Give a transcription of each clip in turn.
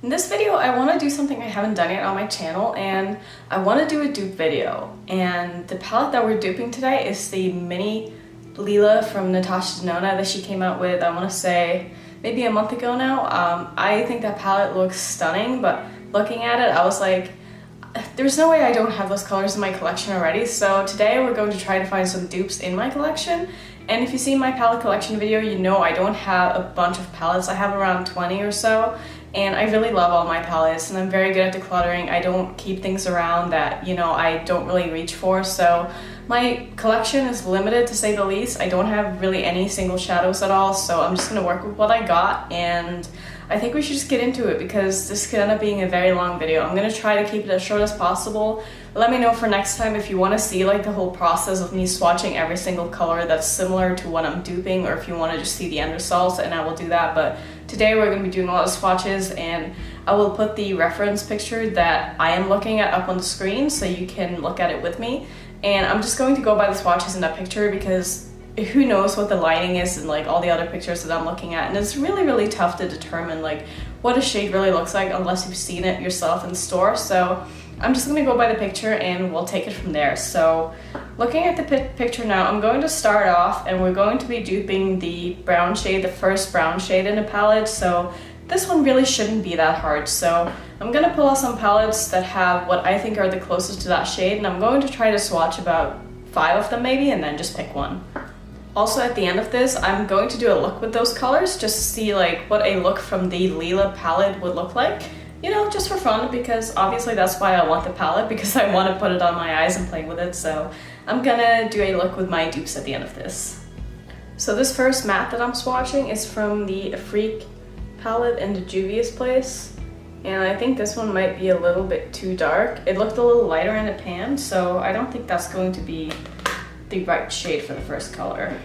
In this video, I want to do something I haven't done yet on my channel, and I want to do a dupe video. And the palette that we're duping today is the mini Lila from Natasha Denona that she came out with, I want to say, maybe a month ago now. I think that palette looks stunning, but looking at it, I was like, there's no way I don't have those colors in my collection already. So today we're going to try to find some dupes in my collection. And if you've seen my palette collection video, you know I don't have a bunch of palettes. I have around 20 or so. And I really love all my palettes, and I'm very good at decluttering. I don't keep things around that, you know, I don't really reach for. So my collection is limited, to say the least. I don't have really any single shadows at all, so I'm just gonna work with what I got, and I think we should just get into it because this could end up being a very long video. I'm gonna try to keep it as short as possible. Let me know for next time if you want to see like the whole process of me swatching every single color that's similar to what I'm duping, or if you want to just see the end results, and I will do that. But today we're going to be doing a lot of swatches, and I will put the reference picture that I am looking at up on the screen so you can look at it with me. And I'm just going to go by the swatches in that picture because who knows what the lighting is and like all the other pictures that I'm looking at, and it's really tough to determine like what a shade really looks like unless you've seen it yourself in the store. So I'm just gonna go by the picture and we'll take it from there. So looking at the picture now, I'm going to start off and we're going to be duping the brown shade, the first brown shade in the palette. So this one really shouldn't be that hard. So I'm gonna pull out some palettes that have what I think are the closest to that shade, and I'm going to try to swatch about 5 of them maybe, and then just pick one. Also at the end of this, I'm going to do a look with those colors just to see like what a look from the Lila palette would look like. You know, just for fun, because obviously that's why I want the palette, because I want to put it on my eyes and play with it. So I'm gonna do a look with my dupes at the end of this. So this first matte that I'm swatching is from the Afrique palette in the Juvia's place. And I think this one might be a little bit too dark. It looked a little lighter in the pan, so I don't think that's going to be the right shade for the first color.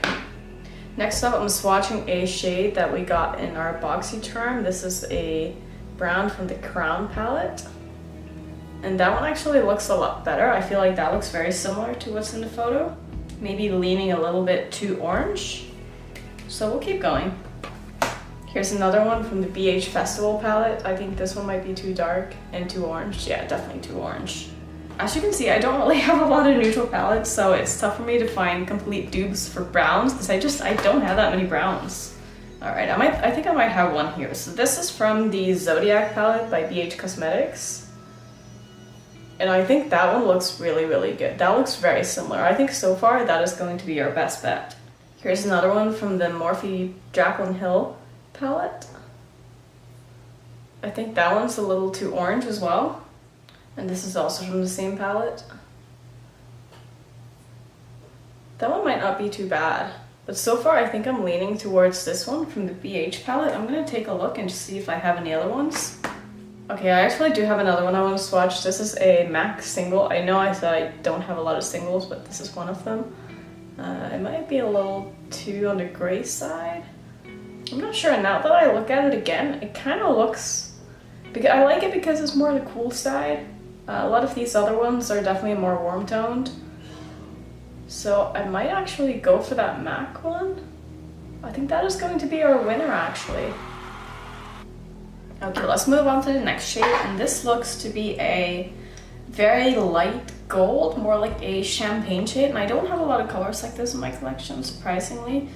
Next up, I'm swatching a shade that we got in our BoxyCharm. This is a brown from the Crown palette, and that one actually looks a lot better. I feel like that looks very similar to what's in the photo, maybe leaning a little bit too orange, so we'll keep going. Here's another one from the BH Festival palette. I think this one might be too dark and too orange. Yeah, definitely too orange. As you can see, I don't really have a lot of neutral palettes, so it's tough for me to find complete dupes for browns because I don't have that many browns. Alright, I think I might have one here. So this is from the Zodiac palette by BH Cosmetics. And I think that one looks really good. That looks very similar. I think so far that is going to be our best bet. Here's another one from the Morphe Jaclyn Hill palette. I think that one's a little too orange as well. And this is also from the same palette. That one might not be too bad. But so far, I think I'm leaning towards this one from the BH palette. I'm gonna take a look and just see if I have any other ones. Okay, I actually do have another one I want to swatch. This is a MAC single. I know I said I don't have a lot of singles, but this is one of them. It might be a little too on the gray side. I'm not sure. Now that I look at it again, it kind of looks... because I like it because it's more on the cool side. A lot of these other ones are definitely more warm toned. So I might actually go for that MAC one. I think that is going to be our winner actually. Okay, let's move on to the next shade, and this looks to be a very light gold, more like a champagne shade, and I don't have a lot of colors like this in my collection, surprisingly.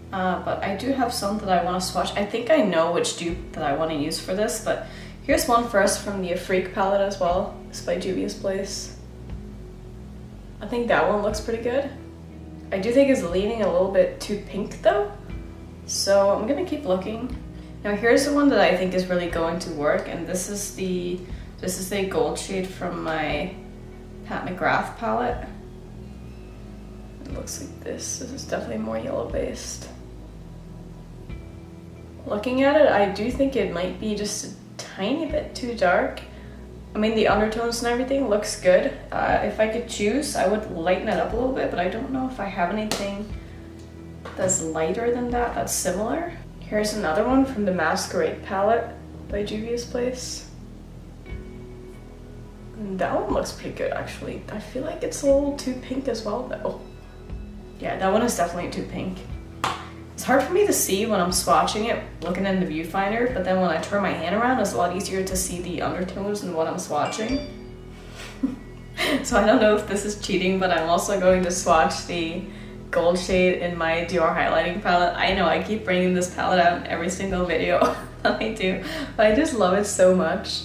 But I do have some that I want to swatch. I think I know which dupe that I want to use for this, but here's one first from the Afrique palette as well. It's by Juvia's place. I think that one looks pretty good. I do think it's leaning a little bit too pink though, so I'm gonna keep looking. Now here's the one that I think is really going to work, and this is the gold shade from my Pat McGrath palette. It looks like this. This is definitely more yellow based. Looking at it, I do think it might be just a tiny bit too dark. I mean, the undertones and everything looks good. If I could choose, I would lighten it up a little bit, but I don't know if I have anything that's lighter than that, that's similar. Here's another one from the Masquerade palette by Juvia's place. And that one looks pretty good, actually. I feel like it's a little too pink as well, though. Yeah, that one is definitely too pink. It's hard for me to see when I'm swatching it, looking in the viewfinder, but then when I turn my hand around, it's a lot easier to see the undertones in what I'm swatching. So I don't know if this is cheating, but I'm also going to swatch the gold shade in my Dior highlighting palette. I know I keep bringing this palette out in every single video that I do, but I just love it so much.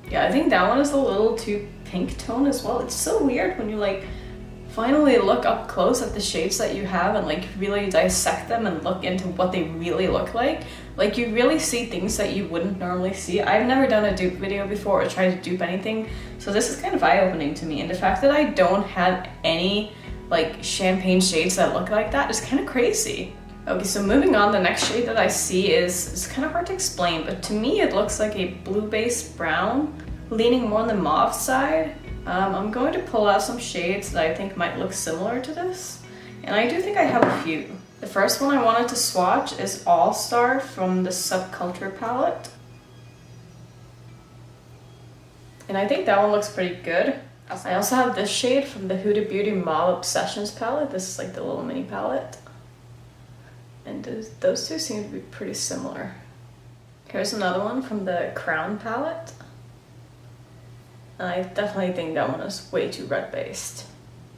Yeah, I think that one is a little too pink tone as well. It's so weird when you like finally look up close at the shades that you have and like really dissect them and look into what they really look like. Like you really see things that you wouldn't normally see. I've never done a dupe video before or tried to dupe anything, so this is kind of eye-opening to me. And the fact that I don't have any like champagne shades that look like that is kind of crazy. Okay, so moving on, the next shade that I see is kind of hard to explain, but to me it looks like a blue-based brown, leaning more on the mauve side. I'm going to pull out some shades that I think might look similar to this, and I do think I have a few. The first one I wanted to swatch is All Star from the Subculture palette. And I think that one looks pretty good. I also have this shade from the Huda Beauty Mauve Obsessions palette. This is like the little mini palette. And those two seem to be pretty similar. Here's another one from the Crown palette. And I definitely think that one is way too red based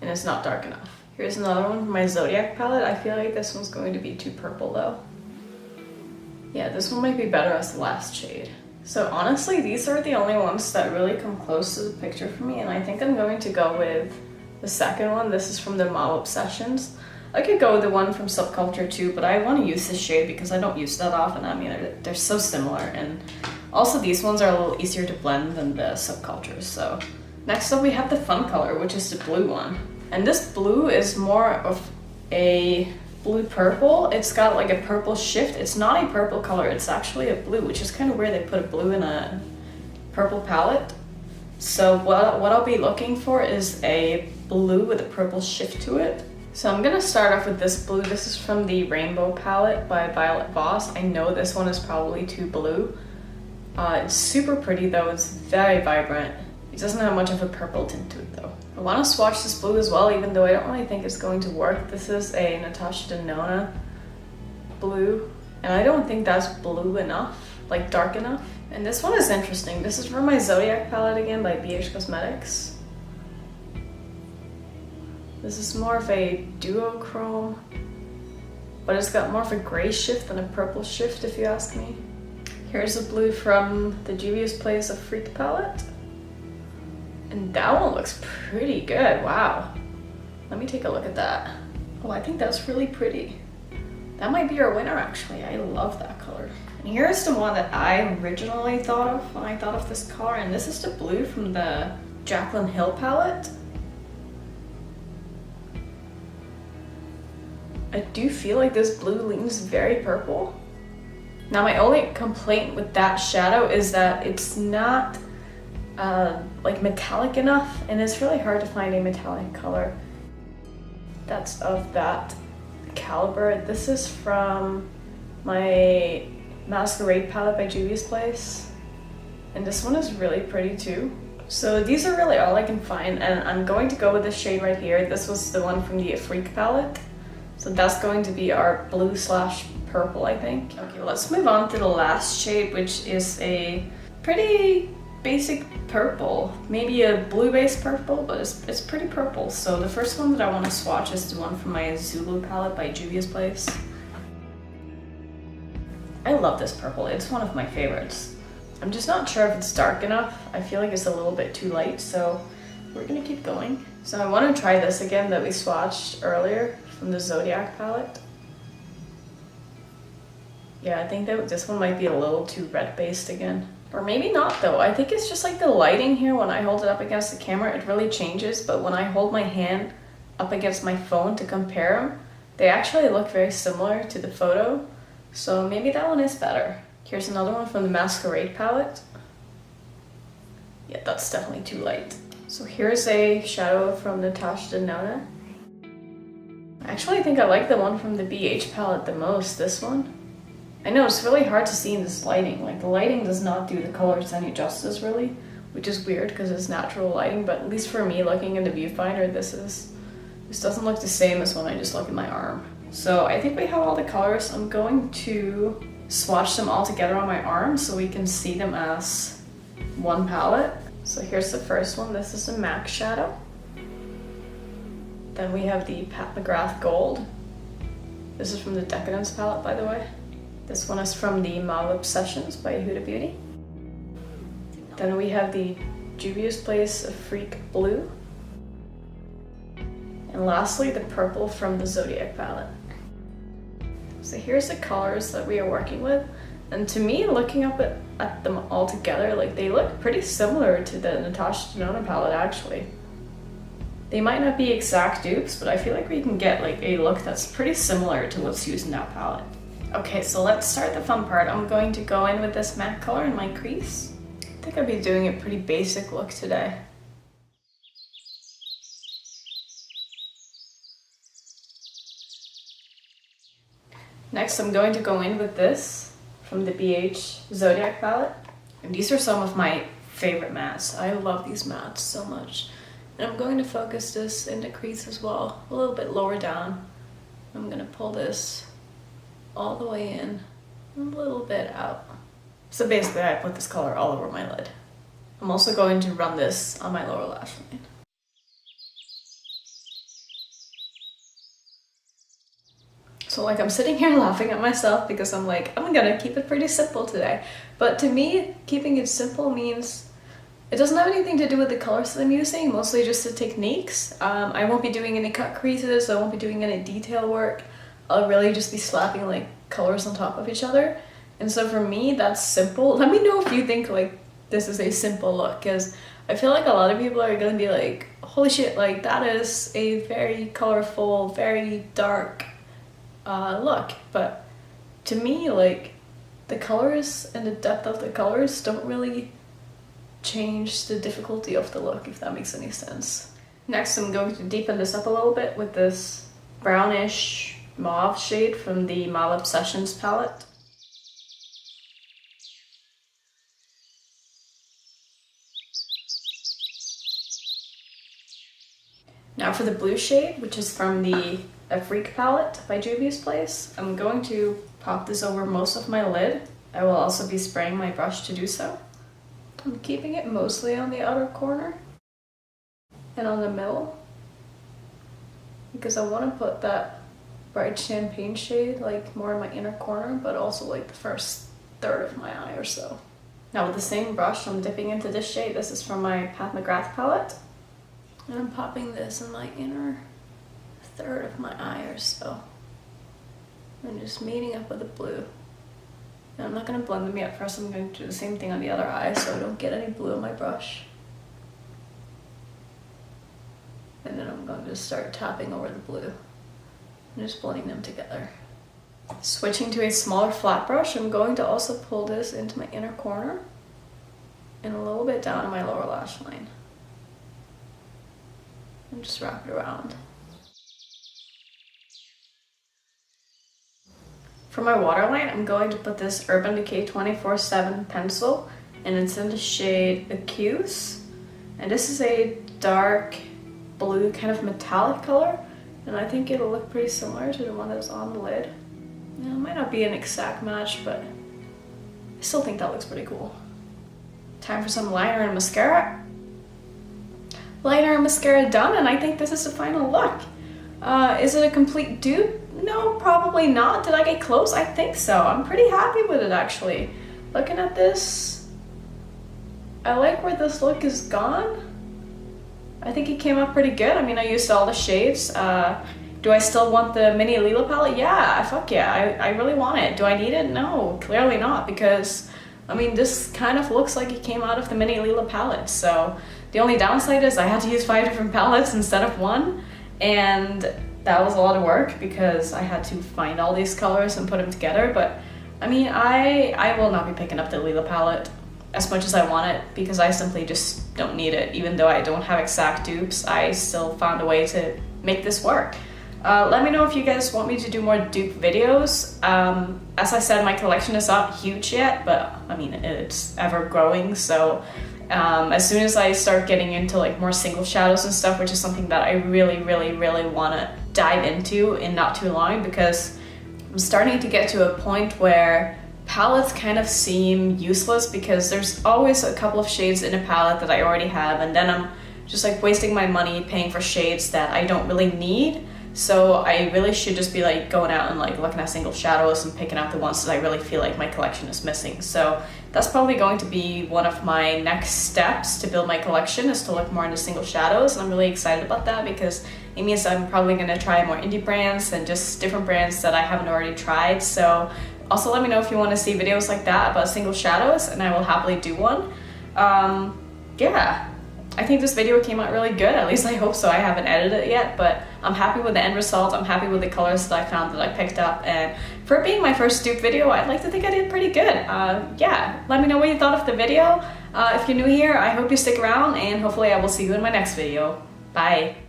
and it's not dark enough. Here's another one from my Zodiac palette. I feel like this one's going to be too purple though. Yeah, this one might be better as the last shade. So honestly, these are the only ones that really come close to the picture for me, and I think I'm going to go with the second one. This is from the Mauve Obsessions. I could go with the one from Subculture too, but I want to use this shade because I don't use that often. I mean, they're so similar, and also these ones are a little easier to blend than the Subcultures. So next up we have the Fun color, which is the blue one. And this blue is more of a blue purple. It's got like a purple shift. It's not a purple color, it's actually a blue, which is kind of weird they put a blue in a purple palette. So what I'll be looking for is a blue with a purple shift to it. So I'm gonna start off with this blue. This is from the Rainbow palette by Violet Voss. I know this one is probably too blue. It's super pretty though, it's very vibrant. It doesn't have much of a purple tint to it though. I want to swatch this blue as well, even though I don't really think it's going to work. This is a Natasha Denona blue, and I don't think that's blue enough, like dark enough. And this one is interesting. This is from my Zodiac palette again by BH Cosmetics. This is more of a duochrome, but it's got more of a gray shift than a purple shift if you ask me. Here's a blue from the Juvia's Place Afrique palette. And that one looks pretty good, wow. Let me take a look at that. Oh, I think that's really pretty. That might be our winner actually, I love that color. And here's the one that I originally thought of when I thought of this color, and this is the blue from the Jaclyn Hill palette. I do feel like this blue leans very purple. Now my only complaint with that shadow is that it's not like metallic enough, and it's really hard to find a metallic color that's of that caliber. This is from my Masquerade palette by Juvia's Place, and this one is really pretty too. So these are really all I can find, and I'm going to go with this shade right here. This was the one from the Afrique palette, so that's going to be our blue slash purple, I think. Okay, let's move on to the last shade, which is a pretty basic purple, maybe a blue-based purple, but it's pretty purple. So the first one that I want to swatch is the one from my Zulu palette by Juvia's Place. I love this purple, it's one of my favorites. I'm just not sure if it's dark enough. I feel like it's a little bit too light, so we're gonna keep going. So I want to try this again that we swatched earlier from the Zodiac palette. Yeah, I think that this one might be a little too red-based again. Or maybe not though. I think it's just like the lighting here when I hold it up against the camera, it really changes, but when I hold my hand up against my phone to compare them, they actually look very similar to the photo. So maybe that one is better. Here's another one from the Masquerade palette. Yeah, that's definitely too light. So here's a shadow from Natasha Denona. Actually, I think I like the one from the BH palette the most, this one. I know it's really hard to see in this lighting. Like the lighting does not do the colors any justice really, which is weird because it's natural lighting, but at least for me looking in the viewfinder, this is This doesn't look the same as when I just look at my arm. So I think we have all the colors. I'm going to swatch them all together on my arm so we can see them as one palette. So here's the first one. This is the MAC shadow. Then we have the Pat McGrath Gold. This is from the Decadence palette, by the way. This one is from the Muave Obsessions by Huda Beauty. Then we have the Juvia's Place Afrique Blue. And lastly, the purple from the Zodiac palette. So here's the colors that we are working with. And to me, looking up at them all together, like they look pretty similar to the Natasha Denona palette actually. They might not be exact dupes, but I feel like we can get like a look that's pretty similar to what's used in that palette. Okay, so let's start the fun part. I'm going to go in with this matte color in my crease. I think I'll be doing a pretty basic look today. Next, I'm going to go in with this from the BH Zodiac palette. And these are some of my favorite mattes. I love these mattes so much. And I'm going to focus this in the crease as well, a little bit lower down. I'm going to pull this all the way in, and a little bit out. So basically I put this color all over my lid. I'm also going to run this on my lower lash line. So like I'm sitting here laughing at myself because I'm like, I'm gonna keep it pretty simple today. But to me, keeping it simple means it doesn't have anything to do with the colors that I'm using, mostly just the techniques. I won't be doing any cut creases, I won't be doing any detail work. I'll really just be slapping like colors on top of each other. And so for me, that's simple. Let me know if you think like this is a simple look, because I feel like a lot of people are gonna be like, holy shit, like that is a very colorful, very dark look. But to me, like the colors and the depth of the colors don't really change the difficulty of the look, if that makes any sense. Next, I'm going to deepen this up a little bit with this brownish mauve shade from the Muave Obsessions palette. Now for the blue shade, which is from the Afrique palette by Juvia's Place, I'm going to pop this over most of my lid. I will also be spraying my brush to do so. I'm keeping it mostly on the outer corner and on the middle because I want to put that bright champagne shade like more in my inner corner, but also like the first third of my eye or so. Now with the same brush, I'm dipping into this shade. This is from my Pat McGrath palette. And I'm popping this in my inner third of my eye or so. And just meeting up with the blue. And I'm not going to blend them yet. First I'm going to do the same thing on the other eye so I don't get any blue on my brush. And then I'm going to start tapping over the blue. And just blending them together. Switching to a smaller flat brush, I'm going to also pull this into my inner corner. And a little bit down on my lower lash line. And just wrap it around. For my waterline, I'm going to put this Urban Decay 24/7 pencil, and it's in the shade Accuse. And this is a dark blue kind of metallic color, and I think it'll look pretty similar to the one that's on the lid. Now, it might not be an exact match, but I still think that looks pretty cool. Time for some liner and mascara. Liner and mascara done, and I think this is the final look. Is it a complete dupe? No, probably not. Did I get close? I think so. I'm pretty happy with it actually. Looking at this, I like where this look is gone. I think it came out pretty good. I mean, I used all the shades. Do I still want the mini Lila palette? Yeah, fuck yeah, I really want it. Do I need it? No, clearly not, because I mean, this kind of looks like it came out of the mini Lila palette. So the only downside is I had to use 5 different palettes instead of 1, and that was a lot of work because I had to find all these colors and put them together. But I mean, I will not be picking up the Lila palette as much as I want it because I simply just don't need it. Even though I don't have exact dupes, I still found a way to make this work. Let me know if you guys want me to do more dupe videos. As I said, my collection is not huge yet, but I mean, it's ever growing. So As soon as I start getting into like more single shadows and stuff, which is something that I really want to dive into in not too long, because I'm starting to get to a point where palettes kind of seem useless because there's always a couple of shades in a palette that I already have, and then I'm just like wasting my money paying for shades that I don't really need. So I really should just be like going out and like looking at single shadows and picking out the ones that I really feel like my collection is missing. So that's probably going to be one of my next steps to build my collection, is to look more into single shadows. And I'm really excited about that because it means I'm probably going to try more indie brands and just different brands that I haven't already tried. So also let me know if you want to see videos like that about single shadows, and I will happily do one. Yeah. I think this video came out really good, at least I hope so. I haven't edited it yet, but I'm happy with the end result. I'm happy with the colors that I found that I picked up, and for it being my first dupe video, I'd like to think I did pretty good. Yeah, let me know what you thought of the video. If you're new here, I hope you stick around, and hopefully I will see you in my next video. Bye!